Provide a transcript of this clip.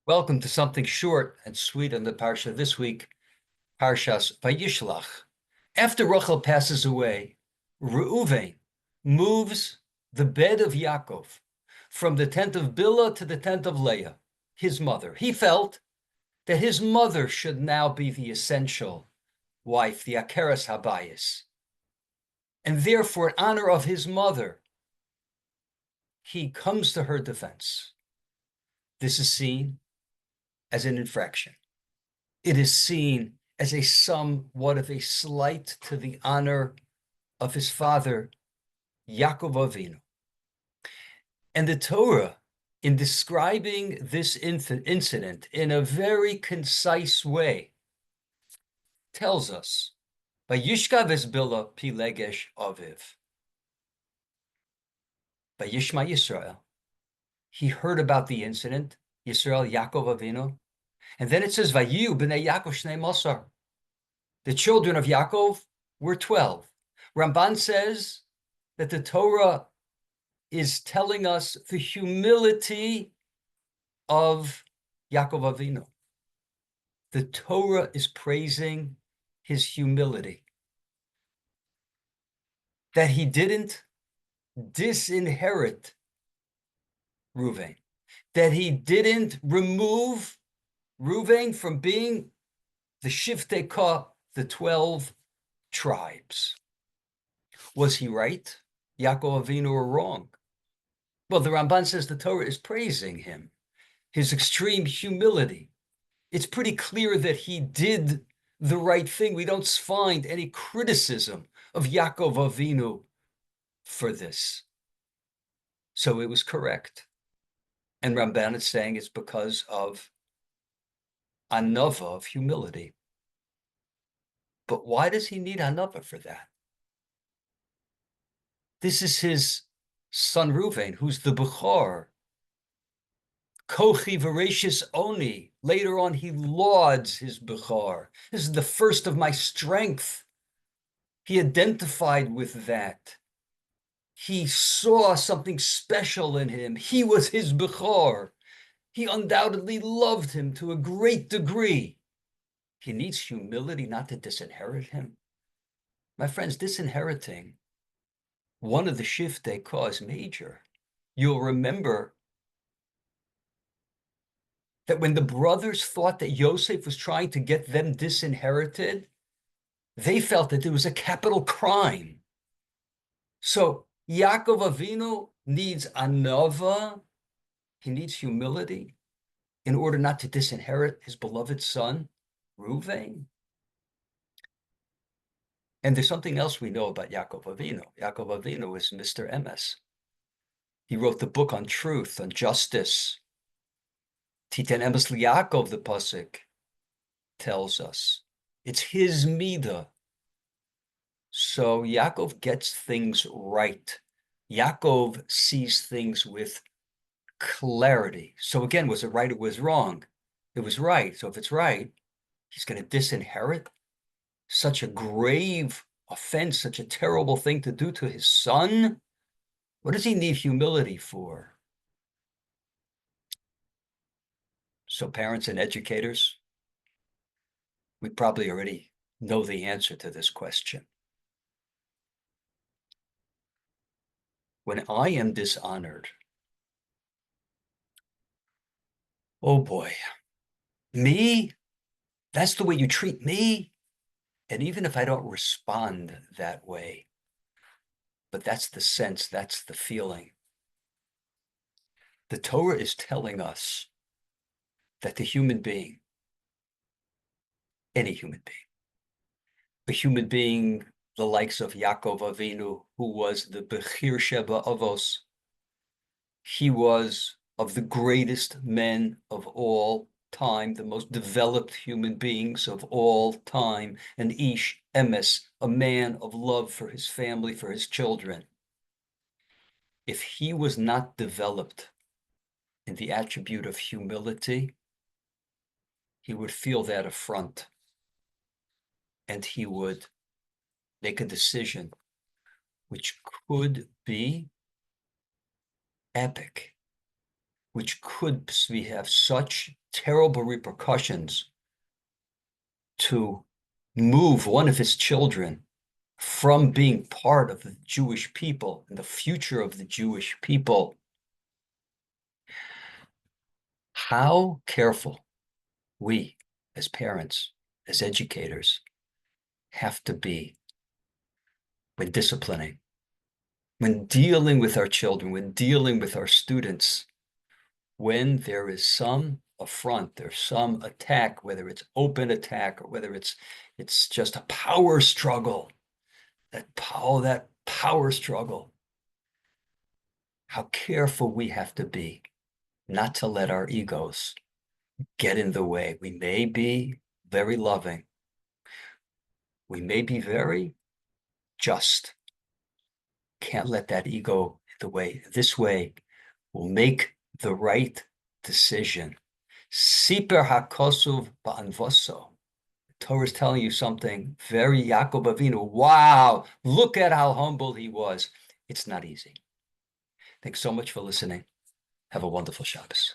Welcome to something short and sweet on the Parsha this week, Parshas Vayishlach. After Rachel passes away, Reuven moves the bed of Yaakov from the tent of Bilhah to the tent of Leah, his mother. He felt that his mother should now be the essential wife, the Akeres Habayis. And therefore, in honor of his mother, he comes to her defense. This is seen as an infraction. It is seen as a somewhat of a slight to the honor of his father, Yaakov Avinu. And the Torah, in describing this incident in a very concise way, tells us, Vayishkav es Bilhah pilegesh aviv. Vayishma Yisrael. He heard about the incident, Yisrael, Yaakov Avinu. And then it says, Vayu b'nei Yaakov shnei masar. The children of Yaakov were 12. Ramban says that the Torah is telling us the humility of Yaakov Avinu. The Torah is praising his humility. That he didn't disinherit Reuven. That he didn't remove Reuven from being the Shiftei Ka, the 12 tribes. Was he right? Yaakov Avinu or wrong? Well, the Ramban says the Torah is praising him, his extreme humility. It's pretty clear that he did the right thing. We don't find any criticism of Yaakov Avinu for this. So it was correct. And Ramban is saying it's because of anava, of humility. But why does he need anava for that? This is his son Reuven, who's the Bechor. Kochi Voracious Oni. Later on, he lauds his Bechor. This is the first of my strength. He identified with that. He saw something special in him. He was his Bechor. He undoubtedly loved him to a great degree. He needs humility not to disinherit him. My friends, disinheriting one of the Shiftei Ka is major. You'll remember that when the brothers thought that Yosef was trying to get them disinherited, they felt that there was a capital crime. So Yaakov Avinu needs anava, he needs humility in order not to disinherit his beloved son, Reuven. And there's something else we know about Yaakov Avinu. Yaakov Avinu is Mr. Emes. He wrote the book on truth, on justice. Titen Emes Liyaakov, the pasuk tells us. It's his midah. So Yaakov gets things right. Yaakov sees things with clarity. So again, was it right or was wrong? It was right. So if it's right, he's going to disinherit such a grave offense, such a terrible thing to do to his son. What does he need humility for? So parents and educators, we probably already know the answer to this question. When I am dishonored, oh boy, me? That's the way you treat me? And even if I don't respond that way, but that's the sense, that's the feeling. The Torah is telling us that the human being, any human being, a human being the likes of Yaakov Avinu, who was the Bechir Sheba Avos, he was of the greatest men of all time, the most developed human beings of all time, an Ish Emes, a man of love for his family, for his children. If he was not developed in the attribute of humility, he would feel that affront and he would make a decision which could be epic, which could have such terrible repercussions, to move one of his children from being part of the Jewish people and the future of the Jewish people. How careful we, as parents, as educators, have to be when disciplining, when dealing with our children, when dealing with our students, when there is some affront, there's some attack, whether it's open attack or whether it's just a power struggle, that power struggle, how careful we have to be not to let our egos get in the way. We may be very loving. We may be very just. Can't let that ego the way. This way will make the right decision. Siper hakosuv ba'anvoso. Torah is telling you something very Yaakov Avinu. Wow, look at how humble he was. It's not easy. Thanks so much for listening. Have a wonderful Shabbos.